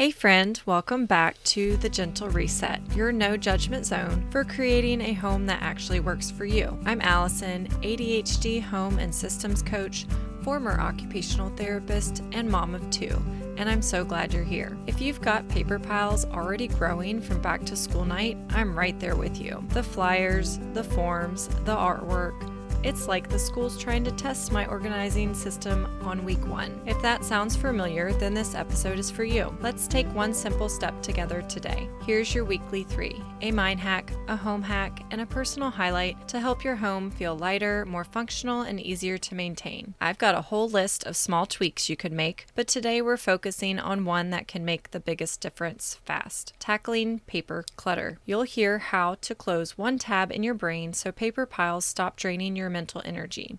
Hey friend, welcome back to The Gentle Reset, your no judgment zone for creating a home that actually works for you. I'm Allison, ADHD home and systems coach, former occupational therapist, and mom of two, and I'm so glad you're here. If you've got paper piles already growing from back to school night, I'm right there with you. The flyers, the forms, the artwork, it's like the school's trying to test my organizing system on week one. If that sounds familiar, then this episode is for you. Let's take one simple step together today. Here's your weekly 3, a mind hack, a home hack, and a personal highlight to help your home feel lighter, more functional, and easier to maintain. I've got a whole list of small tweaks you could make, but today we're focusing on one that can make the biggest difference fast. Tackling paper clutter. You'll hear how to close one tab in your brain so paper piles stop draining your mental energy.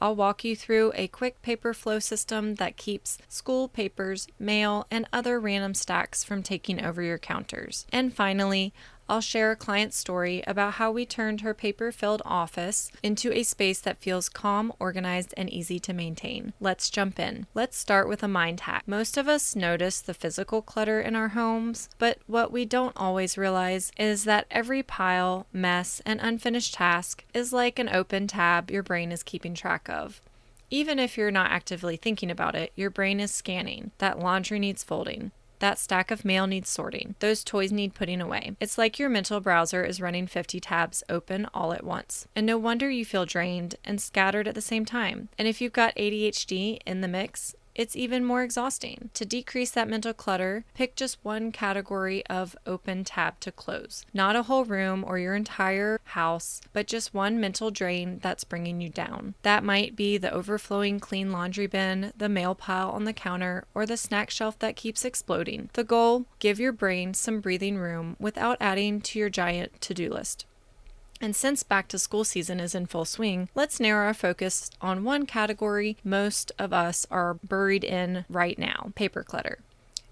I'll walk you through a quick paper flow system that keeps school papers, mail, and other random stacks from taking over your counters. And finally, I'll share a client story about how we turned her paper-filled office into a space that feels calm, organized, and easy to maintain. Let's jump in. Let's start with a mind hack. Most of us notice the physical clutter in our homes, but what we don't always realize is that every pile, mess, and unfinished task is like an open tab your brain is keeping track of. Even if you're not actively thinking about it, your brain is scanning. That laundry needs folding. That stack of mail needs sorting. Those toys need putting away. It's like your mental browser is running 50 tabs open all at once. And no wonder you feel drained and scattered at the same time. And if you've got ADHD in the mix, it's even more exhausting. To decrease that mental clutter, pick just one category of open tab to close. Not a whole room or your entire house, but just one mental drain that's bringing you down. That might be the overflowing clean laundry bin, the mail pile on the counter, or the snack shelf that keeps exploding. The goal, give your brain some breathing room without adding to your giant to-do list. And since back to school season is in full swing, let's narrow our focus on one category most of us are buried in right now: paper clutter.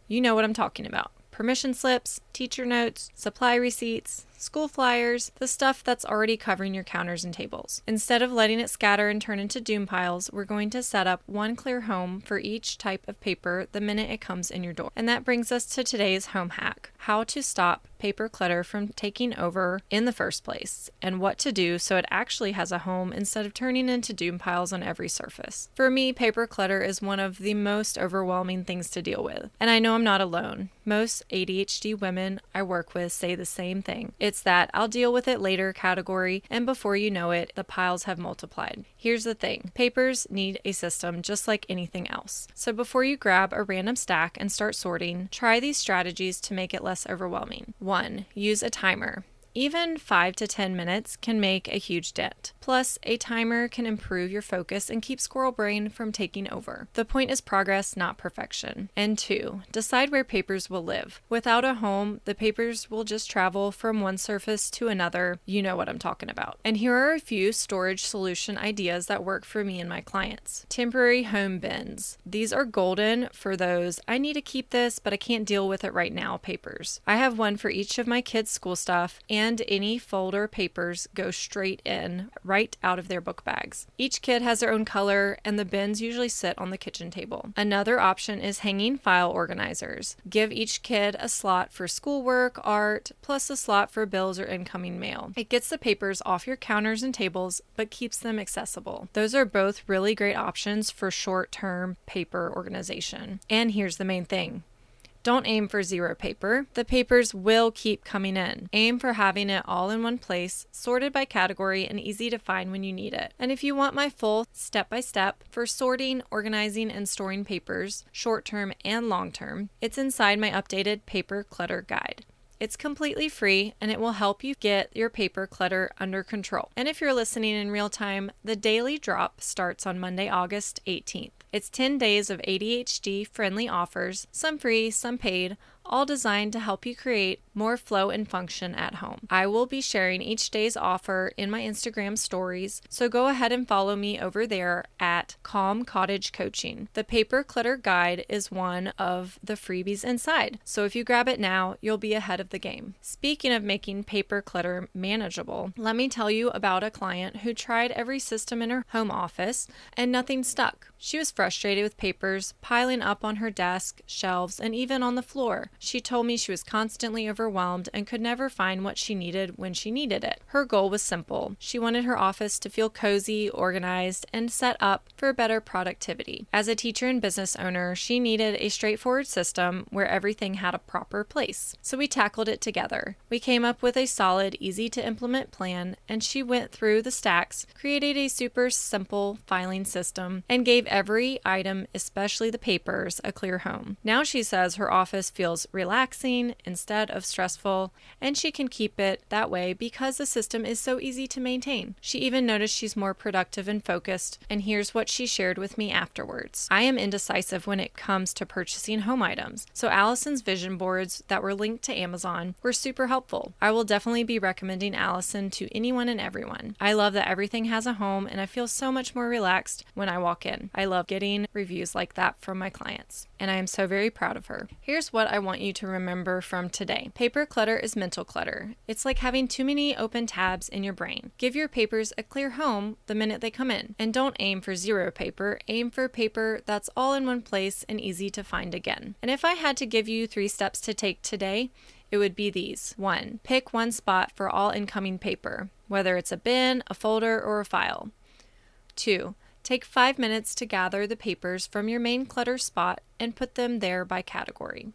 You know what I'm talking about. Permission slips, teacher notes, supply receipts, school flyers, the stuff that's already covering your counters and tables. Instead of letting it scatter and turn into doom piles, we're going to set up one clear home for each type of paper the minute it comes in your door. And that brings us to today's home hack: how to stop paper clutter from taking over in the first place, and what to do so it actually has a home instead of turning into doom piles on every surface. For me, paper clutter is one of the most overwhelming things to deal with, and I know I'm not alone. Most ADHD women I work with say the same thing. It's that I'll deal with it later category, and before you know it, the piles have multiplied. Here's the thing: papers need a system just like anything else. So before you grab a random stack and start sorting, try these strategies to make it less overwhelming. 1. Use a timer. Even 5 to 10 minutes can make a huge dent. Plus, a timer can improve your focus and keep squirrel brain from taking over. The point is progress, not perfection. And 2, decide where papers will live. Without a home, the papers will just travel from one surface to another. You know what I'm talking about. And here are a few storage solution ideas that work for me and my clients. Temporary home bins. These are golden for those "I need to keep this, but I can't deal with it right now" papers. I have one for each of my kids' school stuff, and any folder papers go straight in, right out of their book bags. Each kid has their own color, and the bins usually sit on the kitchen table. Another option is hanging file organizers. Give each kid a slot for schoolwork, art, plus a slot for bills or incoming mail. It gets the papers off your counters and tables, but keeps them accessible. Those are both really great options for short-term paper organization. And here's the main thing: don't aim for zero paper. The papers will keep coming in. Aim for having it all in one place, sorted by category and easy to find when you need it. And if you want my full step-by-step for sorting, organizing, and storing papers, short-term and long-term, it's inside my updated paper clutter guide. It's completely free, and it will help you get your paper clutter under control. And if you're listening in real time, the daily drop starts on Monday, August 18th. It's 10 days of ADHD-friendly offers, some free, some paid, all designed to help you create more flow and function at home. I will be sharing each day's offer in my Instagram stories, so go ahead and follow me over there at Calm Cottage Coaching. The Paper Clutter Guide is one of the freebies inside, so if you grab it now, you'll be ahead of the game. Speaking of making paper clutter manageable, let me tell you about a client who tried every system in her home office and nothing stuck. She was frustrated frustrated with papers piling up on her desk, shelves, and even on the floor. She told me she was constantly overwhelmed and could never find what she needed when she needed it. Her goal was simple. She wanted her office to feel cozy, organized, and set up for better productivity. As a teacher and business owner, she needed a straightforward system where everything had a proper place. So we tackled it together. We came up with a solid, easy-to-implement plan, and she went through the stacks, created a super simple filing system, and gave every item, especially the papers, a clear home. Now she says her office feels relaxing instead of stressful, and she can keep it that way because the system is so easy to maintain. She even noticed she's more productive and focused, and here's what she shared with me afterwards. I am indecisive when it comes to purchasing home items, so Allison's vision boards that were linked to Amazon were super helpful. I will definitely be recommending Allison to anyone and everyone. I love that everything has a home, and I feel so much more relaxed when I walk in. I love getting reviews like that from my clients, and I am so very proud of her. Here's what I want you to remember from today. Paper clutter is mental clutter. It's like having too many open tabs in your brain. Give your papers a clear home the minute they come in, and don't aim for zero paper. Aim for paper that's all in one place and easy to find again. And if I had to give you 3 steps to take today, it would be these. 1. Pick one spot for all incoming paper, whether it's a bin, a folder, or a file. 2. Take 5 minutes to gather the papers from your main clutter spot and put them there by category.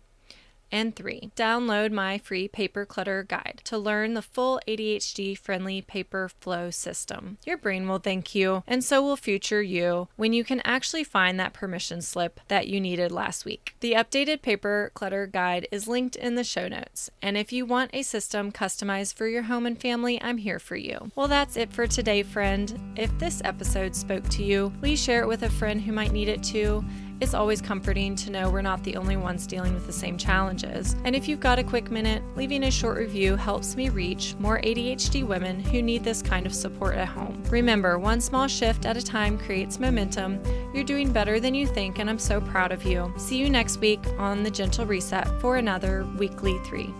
And 3, download my free paper clutter guide to learn the full ADHD-friendly paper flow system. Your brain will thank you, and so will future you, when you can actually find that permission slip that you needed last week. The updated paper clutter guide is linked in the show notes, and if you want a system customized for your home and family, I'm here for you. Well, that's it for today, friend. If this episode spoke to you, please share it with a friend who might need it too. It's always comforting to know we're not the only ones dealing with the same challenges. And if you've got a quick minute, leaving a short review helps me reach more ADHD women who need this kind of support at home. Remember, one small shift at a time creates momentum. You're doing better than you think, and I'm so proud of you. See you next week on The Gentle Reset for another Weekly 3.